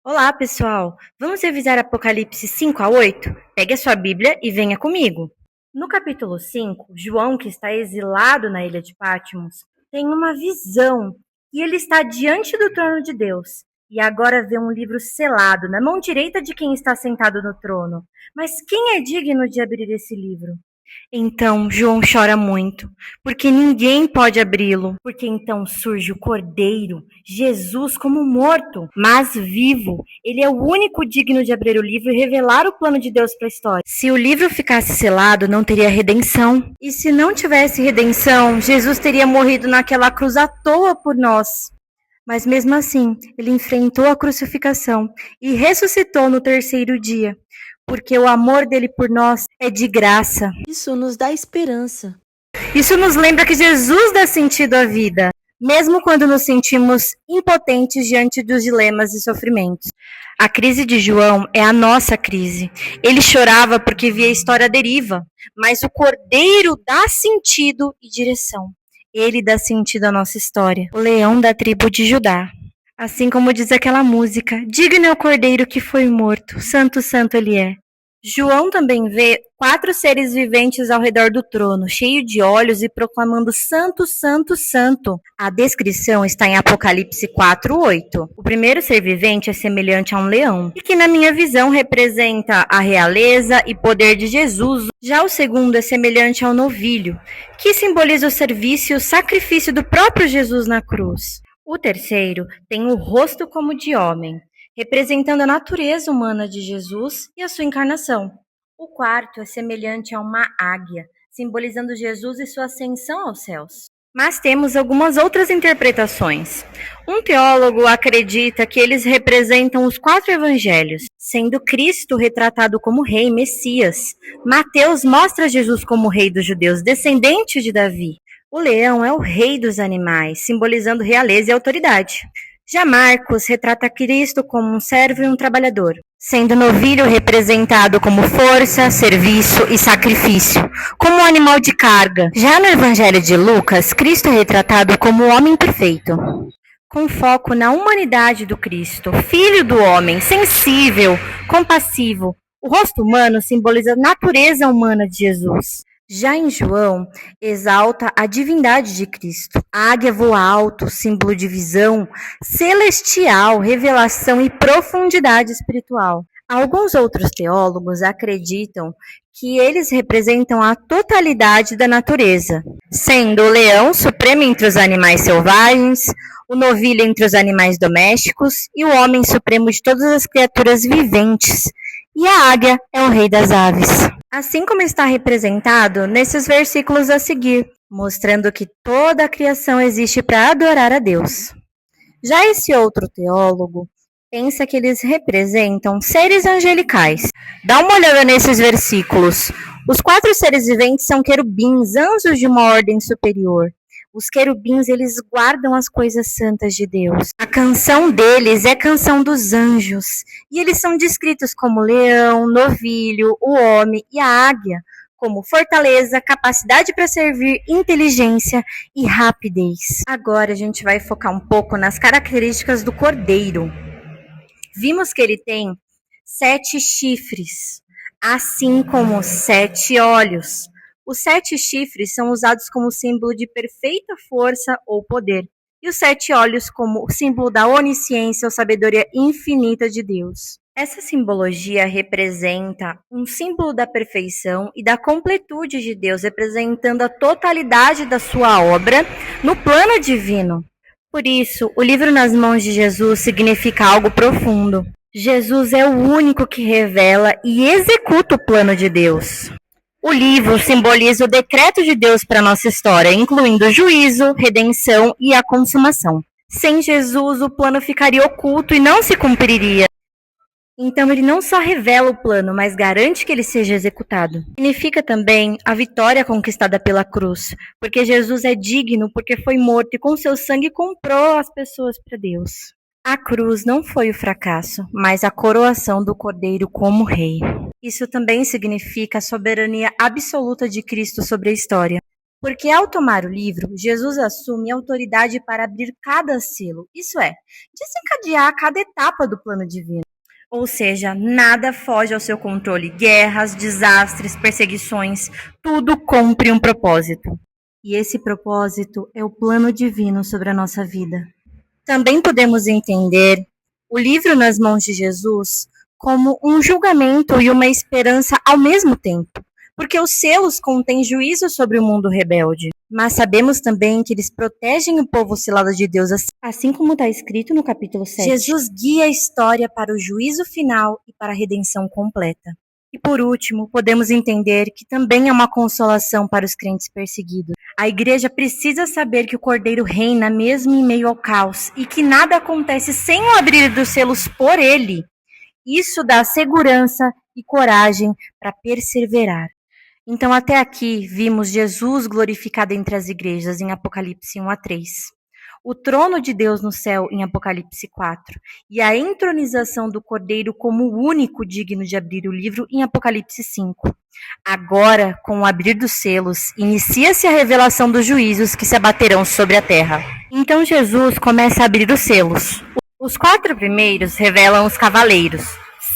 Olá, pessoal! Vamos revisar Apocalipse 5 a 8? Pegue a sua Bíblia e venha comigo. No capítulo 5, João, que está exilado na ilha de Patmos, tem uma visão e ele está diante do trono de Deus. E agora vê um livro selado na mão direita de quem está sentado no trono. Mas quem é digno de abrir esse livro? Então João chora muito, porque ninguém pode abri-lo. Porque então surge o Cordeiro, Jesus como morto, mas vivo. Ele é o único digno de abrir o livro e revelar o plano de Deus para a história. Se o livro ficasse selado, não teria redenção. E se não tivesse redenção, Jesus teria morrido naquela cruz à toa por nós. Mas mesmo assim, ele enfrentou a crucificação e ressuscitou no terceiro dia, porque o amor dele por nós é de graça. Isso nos dá esperança. Isso nos lembra que Jesus dá sentido à vida, mesmo quando nos sentimos impotentes diante dos dilemas e sofrimentos. A crise de João é a nossa crise. Ele chorava porque via a história à deriva, mas o Cordeiro dá sentido e direção. Ele dá sentido à nossa história, o leão da tribo de Judá. Assim como diz aquela música, digno é o Cordeiro que foi morto, santo, santo ele é. João também vê 4 seres viventes ao redor do trono, cheio de olhos e proclamando santo, santo, santo. A descrição está em Apocalipse 4:8. O primeiro ser vivente é semelhante a um leão, e que na minha visão representa a realeza e poder de Jesus. Já o segundo é semelhante ao novilho, que simboliza o serviço e o sacrifício do próprio Jesus na cruz. O terceiro tem o rosto como de homem, representando a natureza humana de Jesus e a sua encarnação. O quarto é semelhante a uma águia, simbolizando Jesus e sua ascensão aos céus. Mas temos algumas outras interpretações. Um teólogo acredita que eles representam os 4 evangelhos, sendo Cristo retratado como rei, Messias. Mateus mostra Jesus como rei dos judeus, descendente de Davi. O leão é o rei dos animais, simbolizando realeza e autoridade. Já Marcos retrata Cristo como um servo e um trabalhador, sendo o novilho representado como força, serviço e sacrifício, como um animal de carga. Já no Evangelho de Lucas, Cristo é retratado como o homem perfeito, com foco na humanidade do Cristo, filho do homem, sensível, compassivo. O rosto humano simboliza a natureza humana de Jesus. Já em João, exalta a divindade de Cristo. A águia voa alto, símbolo de visão celestial, revelação e profundidade espiritual. Alguns outros teólogos acreditam que eles representam a totalidade da natureza, sendo o leão supremo entre os animais selvagens, o novilho entre os animais domésticos e o homem supremo de todas as criaturas viventes. E a águia é o rei das aves. Assim como está representado nesses versículos a seguir, mostrando que toda a criação existe para adorar a Deus. Já esse outro teólogo pensa que eles representam seres angelicais. Dá uma olhada nesses versículos. Os 4 seres viventes são querubins, anjos de uma ordem superior. Os querubins, eles guardam as coisas santas de Deus. A canção deles é canção dos anjos. E eles são descritos como leão, novilho, o homem e a águia, como fortaleza, capacidade para servir, inteligência e rapidez. Agora a gente vai focar um pouco nas características do cordeiro. Vimos que ele tem 7 chifres, assim como 7 olhos. Os 7 chifres são usados como símbolo de perfeita força ou poder, e os 7 olhos como símbolo da onisciência ou sabedoria infinita de Deus. Essa simbologia representa um símbolo da perfeição e da completude de Deus, representando a totalidade da sua obra no plano divino. Por isso, o livro nas mãos de Jesus significa algo profundo. Jesus é o único que revela e executa o plano de Deus. O livro simboliza o decreto de Deus para a nossa história, incluindo juízo, redenção e a consumação. Sem Jesus, o plano ficaria oculto e não se cumpriria. Então, ele não só revela o plano, mas garante que ele seja executado. Significa também a vitória conquistada pela cruz, porque Jesus é digno, porque foi morto e com seu sangue comprou as pessoas para Deus. A cruz não foi o fracasso, mas a coroação do Cordeiro como rei. Isso também significa a soberania absoluta de Cristo sobre a história. Porque ao tomar o livro, Jesus assume autoridade para abrir cada selo, isso é, desencadear cada etapa do plano divino. Ou seja, nada foge ao seu controle. Guerras, desastres, perseguições, tudo cumpre um propósito. E esse propósito é o plano divino sobre a nossa vida. Também podemos entender o livro nas mãos de Jesus como um julgamento e uma esperança ao mesmo tempo, porque os selos contêm juízo sobre o mundo rebelde. Mas sabemos também que eles protegem o povo selado de Deus, assim como está escrito no capítulo 7. Jesus guia a história para o juízo final e para a redenção completa. E por último, podemos entender que também é uma consolação para os crentes perseguidos. A igreja precisa saber que o Cordeiro reina mesmo em meio ao caos e que nada acontece sem o abrir dos selos por ele. Isso dá segurança e coragem para perseverar. Então, até aqui, vimos Jesus glorificado entre as igrejas em Apocalipse 1-3, o trono de Deus no céu em Apocalipse 4 e a entronização do Cordeiro como o único digno de abrir o livro em Apocalipse 5. Agora, com o abrir dos selos, inicia-se a revelação dos juízos que se abaterão sobre a terra. Então, Jesus começa a abrir os selos. Os 4 primeiros revelam os cavaleiros,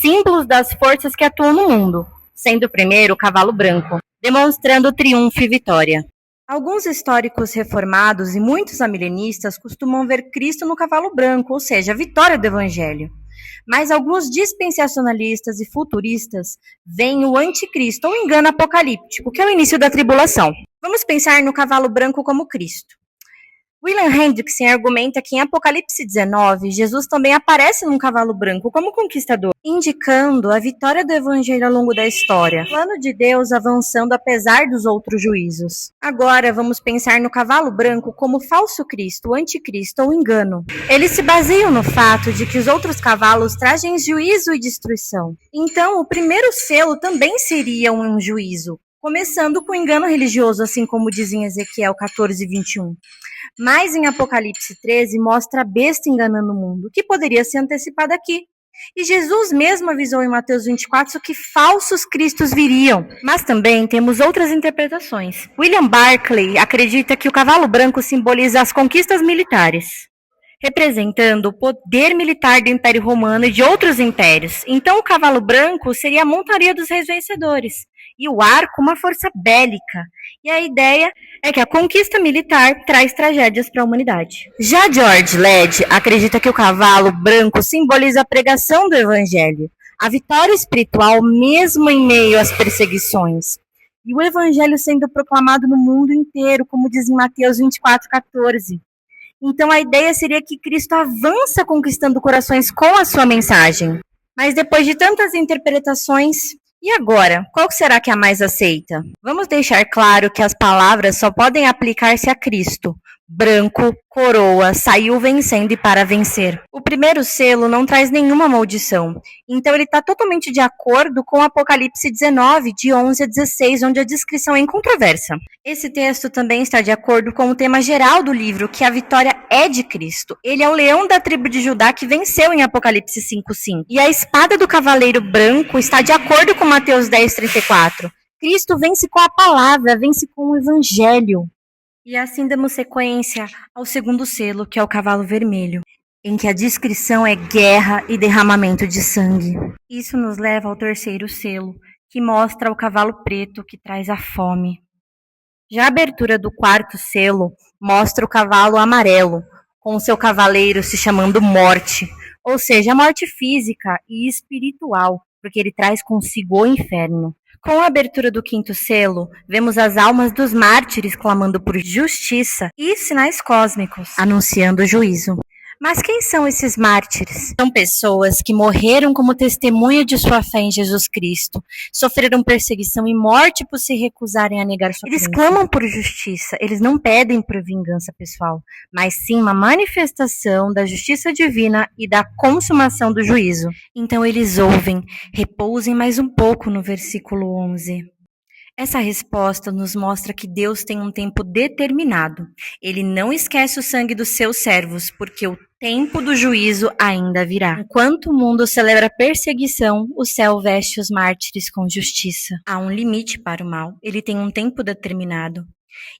símbolos das forças que atuam no mundo, sendo o primeiro o cavalo branco, demonstrando triunfo e vitória. Alguns históricos reformados e muitos amilenistas costumam ver Cristo no cavalo branco, ou seja, a vitória do Evangelho. Mas alguns dispensacionalistas e futuristas veem o anticristo ou engano apocalíptico, que é o início da tribulação. Vamos pensar no cavalo branco como Cristo. William Hendrickson argumenta que em Apocalipse 19, Jesus também aparece num cavalo branco como conquistador, indicando a vitória do evangelho ao longo da história, o plano de Deus avançando apesar dos outros juízos. Agora vamos pensar no cavalo branco como falso Cristo, o anticristo ou engano. Eles se baseiam no fato de que os outros cavalos trazem juízo e destruição. Então, o primeiro selo também seria um juízo, começando com o engano religioso, assim como diz em Ezequiel 14:21. Mas em Apocalipse 13 mostra a besta enganando o mundo, que poderia ser antecipada aqui. E Jesus mesmo avisou em Mateus 24 que falsos cristos viriam. Mas também temos outras interpretações. William Barclay acredita que o cavalo branco simboliza as conquistas militares, representando o poder militar do Império Romano e de outros impérios. Então o cavalo branco seria a montaria dos reis vencedores, e o arco uma força bélica. E a ideia é que a conquista militar traz tragédias para a humanidade. Já George Led acredita que o cavalo branco simboliza a pregação do evangelho, a vitória espiritual mesmo em meio às perseguições. E o evangelho sendo proclamado no mundo inteiro, como diz em Mateus 24:14. Então a ideia seria que Cristo avança conquistando corações com a sua mensagem. Mas depois de tantas interpretações, e agora? Qual será que é a mais aceita? Vamos deixar claro que as palavras só podem aplicar-se a Cristo. Branco, coroa, saiu vencendo e para vencer. O primeiro selo não traz nenhuma maldição. Então ele está totalmente de acordo com Apocalipse 19, de 11-16, onde a descrição é incontroversa. Esse texto também está de acordo com o tema geral do livro, que a vitória é de Cristo. Ele é o leão da tribo de Judá que venceu em Apocalipse 5:5. E a espada do cavaleiro branco está de acordo com Mateus 10:34. Cristo vence com a palavra, vence com o evangelho. E assim damos sequência ao segundo selo, que é o cavalo vermelho, em que a descrição é guerra e derramamento de sangue. Isso nos leva ao terceiro selo, que mostra o cavalo preto, que traz a fome. Já a abertura do quarto selo mostra o cavalo amarelo, com o seu cavaleiro se chamando Morte, ou seja, a morte física e espiritual, porque ele traz consigo o inferno. Com a abertura do quinto selo, vemos as almas dos mártires clamando por justiça e sinais cósmicos, anunciando o juízo. Mas quem são esses mártires? São pessoas que morreram como testemunha de sua fé em Jesus Cristo, sofreram perseguição e morte por se recusarem a negar sua crença. Eles clamam por justiça, eles não pedem por vingança pessoal, mas sim uma manifestação da justiça divina e da consumação do juízo. Então eles ouvem, repousem mais um pouco no versículo 11. Essa resposta nos mostra que Deus tem um tempo determinado. Ele não esquece o sangue dos seus servos, porque o tempo do juízo ainda virá. Enquanto o mundo celebra perseguição, o céu veste os mártires com justiça. Há um limite para o mal. Ele tem um tempo determinado.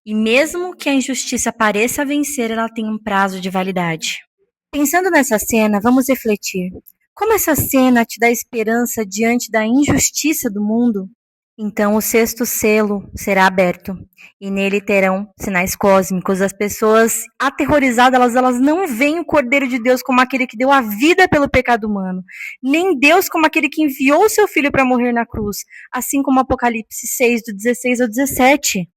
E mesmo que a injustiça pareça vencer, ela tem um prazo de validade. Pensando nessa cena, vamos refletir. Como essa cena te dá esperança diante da injustiça do mundo? Então o sexto selo será aberto e nele terão sinais cósmicos. As pessoas aterrorizadas, elas não veem o Cordeiro de Deus como aquele que deu a vida pelo pecado humano, nem Deus como aquele que enviou o seu filho para morrer na cruz, assim como Apocalipse 6, do 16 ao 17.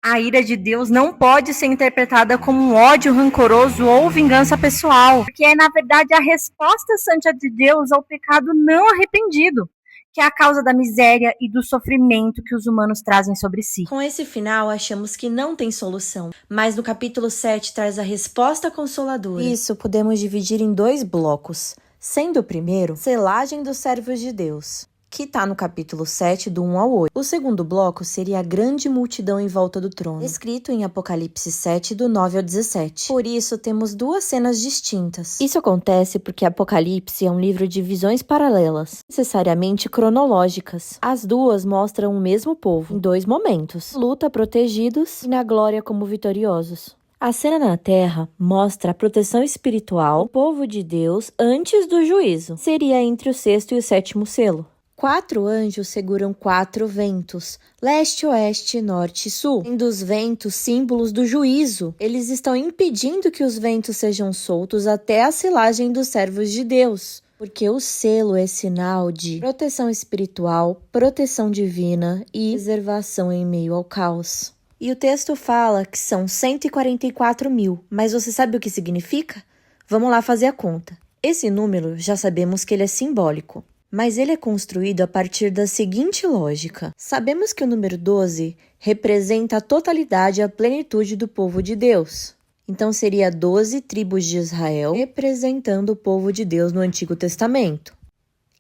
A ira de Deus não pode ser interpretada como um ódio rancoroso ou vingança pessoal, porque é, na verdade, a resposta santa de Deus ao pecado não arrependido, que é a causa da miséria e do sofrimento que os humanos trazem sobre si. Com esse final, achamos que não tem solução, mas no capítulo 7 traz a resposta consoladora. Isso podemos dividir em 2 blocos, sendo o primeiro, selagem dos servos de Deus, que está no capítulo 7, do 1 ao 8. O segundo bloco seria a grande multidão em volta do trono, escrito em Apocalipse 7, do 9 ao 17. Por isso, temos 2 cenas distintas. Isso acontece porque Apocalipse é um livro de visões paralelas, necessariamente cronológicas. As 2 mostram o mesmo povo, em 2 momentos, luta protegidos e na glória como vitoriosos. A cena na Terra mostra a proteção espiritual do povo de Deus antes do juízo. Seria entre o 6º e o 7º selo. 4 anjos seguram 4 ventos, leste, oeste, norte e sul. Sendo os ventos símbolos do juízo, eles estão impedindo que os ventos sejam soltos até a selagem dos servos de Deus. Porque o selo é sinal de proteção espiritual, proteção divina e preservação em meio ao caos. E o texto fala que são 144 mil, mas você sabe o que significa? Vamos lá fazer a conta. Esse número já sabemos que ele é simbólico. Mas ele é construído a partir da seguinte lógica. Sabemos que o número 12 representa a totalidade e a plenitude do povo de Deus. Então seria 12 tribos de Israel representando o povo de Deus no Antigo Testamento.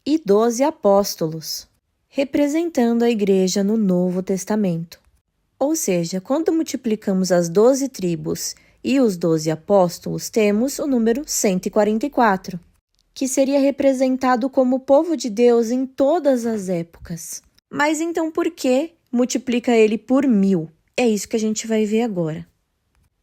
E 12 apóstolos representando a igreja no Novo Testamento. Ou seja, quando multiplicamos as 12 tribos e os 12 apóstolos, temos o número 144. Que seria representado como povo de Deus em todas as épocas. Mas então por que multiplica ele por 1000? É isso que a gente vai ver agora.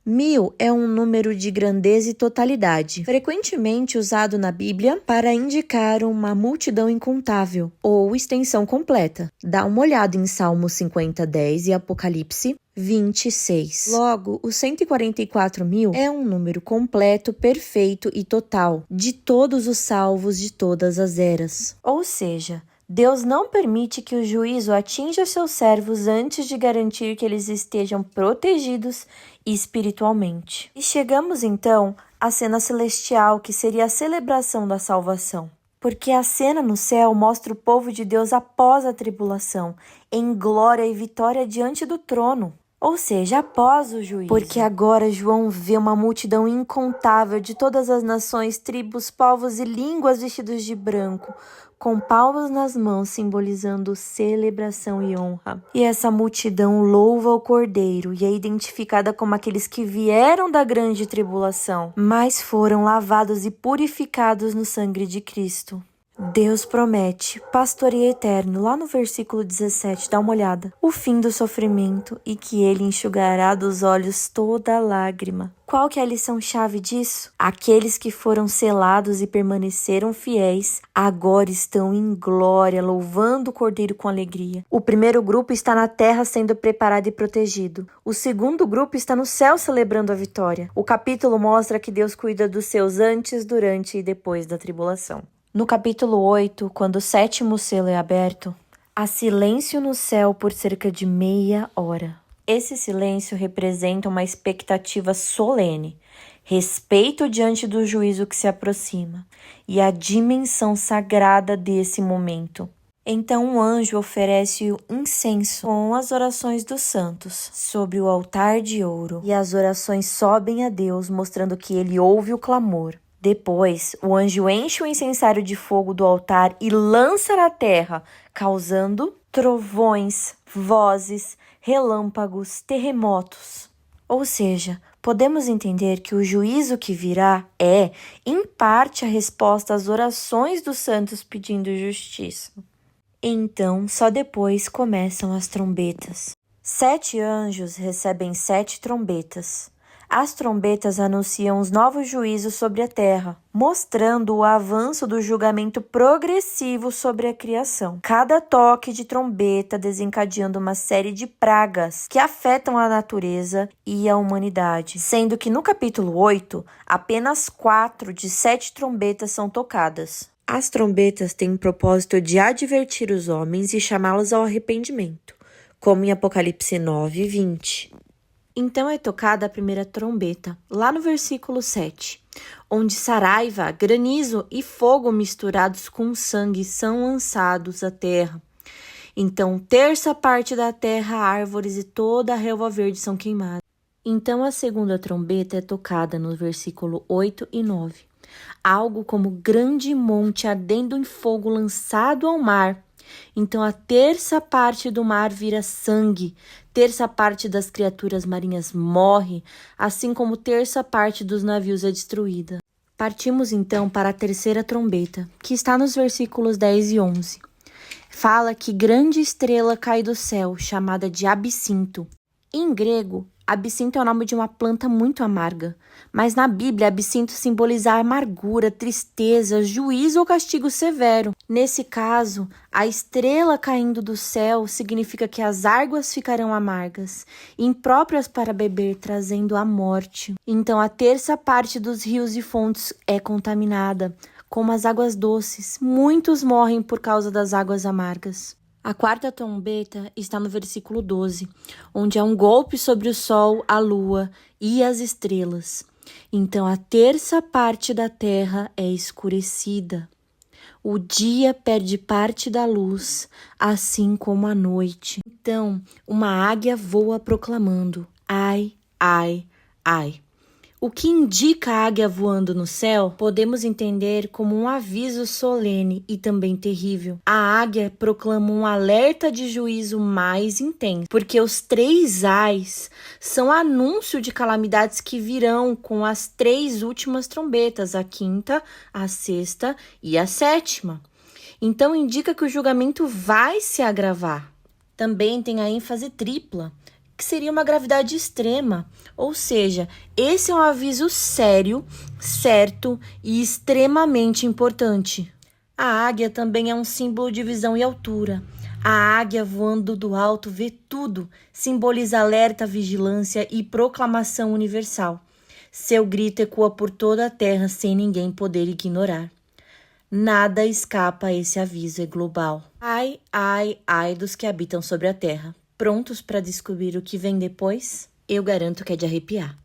1000 é um número de grandeza e totalidade, frequentemente usado na Bíblia para indicar uma multidão incontável ou extensão completa. Dá uma olhada em Salmo 50:10 e Apocalipse 26. Logo, o 144 mil é um número completo, perfeito e total de todos os salvos de todas as eras. Ou seja, Deus não permite que o juízo atinja seus servos antes de garantir que eles estejam protegidos espiritualmente. E chegamos então à cena celestial, que seria a celebração da salvação. Porque a cena no céu mostra o povo de Deus após a tribulação, em glória e vitória diante do trono. Ou seja, após o juízo. Porque agora João vê uma multidão incontável de todas as nações, tribos, povos e línguas vestidos de branco, com palmas nas mãos, simbolizando celebração e honra. E essa multidão louva o Cordeiro e é identificada como aqueles que vieram da grande tribulação, mas foram lavados e purificados no sangue de Cristo. Deus promete pastoreio eterno, lá no versículo 17, dá uma olhada, o fim do sofrimento e que ele enxugará dos olhos toda lágrima. Qual que é a lição-chave disso? Aqueles que foram selados e permaneceram fiéis, agora estão em glória, louvando o Cordeiro com alegria. O primeiro grupo está na terra sendo preparado e protegido. O segundo grupo está no céu celebrando a vitória. O capítulo mostra que Deus cuida dos seus antes, durante e depois da tribulação. No capítulo 8, quando o 7º selo é aberto, há silêncio no céu por cerca de meia hora. Esse silêncio representa uma expectativa solene, respeito diante do juízo que se aproxima e a dimensão sagrada desse momento. Então um anjo oferece o incenso com as orações dos santos sobre o altar de ouro, e as orações sobem a Deus, mostrando que ele ouve o clamor. Depois, o anjo enche o incensário de fogo do altar e lança na terra, causando trovões, vozes, relâmpagos, terremotos. Ou seja, podemos entender que o juízo que virá é, em parte, a resposta às orações dos santos pedindo justiça. Então, só depois começam as trombetas. 7 anjos recebem 7 trombetas. As trombetas anunciam os novos juízos sobre a terra, mostrando o avanço do julgamento progressivo sobre a criação. Cada toque de trombeta desencadeando uma série de pragas que afetam a natureza e a humanidade, sendo que no capítulo 8, apenas 4 de 7 trombetas são tocadas. As trombetas têm o propósito de advertir os homens e chamá-los ao arrependimento, como em Apocalipse 9, 20. Então é tocada a primeira trombeta, lá no versículo 7, onde saraiva, granizo e fogo misturados com sangue são lançados à terra. Então, terça parte da terra, árvores e toda a relva verde são queimadas. Então a segunda trombeta é tocada no versículo 8 e 9. Algo como grande monte ardendo em fogo lançado ao mar. Então a terça parte do mar vira sangue, terça parte das criaturas marinhas morre, assim como terça parte dos navios é destruída. Partimos então para a terceira trombeta, que está nos versículos 10 e 11. Fala que grande estrela cai do céu, chamada de absinto. Em grego, absinto é o nome de uma planta muito amarga, mas na Bíblia, absinto simboliza amargura, tristeza, juízo ou castigo severo. Nesse caso, a estrela caindo do céu significa que as águas ficarão amargas, impróprias para beber, trazendo a morte. Então, a terça parte dos rios e fontes é contaminada, como as águas doces. Muitos morrem por causa das águas amargas. A quarta trombeta está no versículo 12, onde há um golpe sobre o sol, a lua e as estrelas. Então a terça parte da terra é escurecida. O dia perde parte da luz, assim como a noite. Então uma águia voa proclamando: ai, ai, ai. O que indica a águia voando no céu, podemos entender como um aviso solene e também terrível. A águia proclama um alerta de juízo mais intenso, porque os 3 ais são anúncio de calamidades que virão com as 3 últimas trombetas, a quinta, a sexta e a sétima. Então indica que o julgamento vai se agravar. Também tem a ênfase tripla, que seria uma gravidade extrema, ou seja, esse é um aviso sério, certo e extremamente importante. A águia também é um símbolo de visão e altura. A águia voando do alto vê tudo, simboliza alerta, vigilância e proclamação universal. Seu grito ecoa por toda a terra sem ninguém poder ignorar. Nada escapa a esse aviso, é global. Ai, ai, ai dos que habitam sobre a terra. Prontos para descobrir o que vem depois? Eu garanto que é de arrepiar.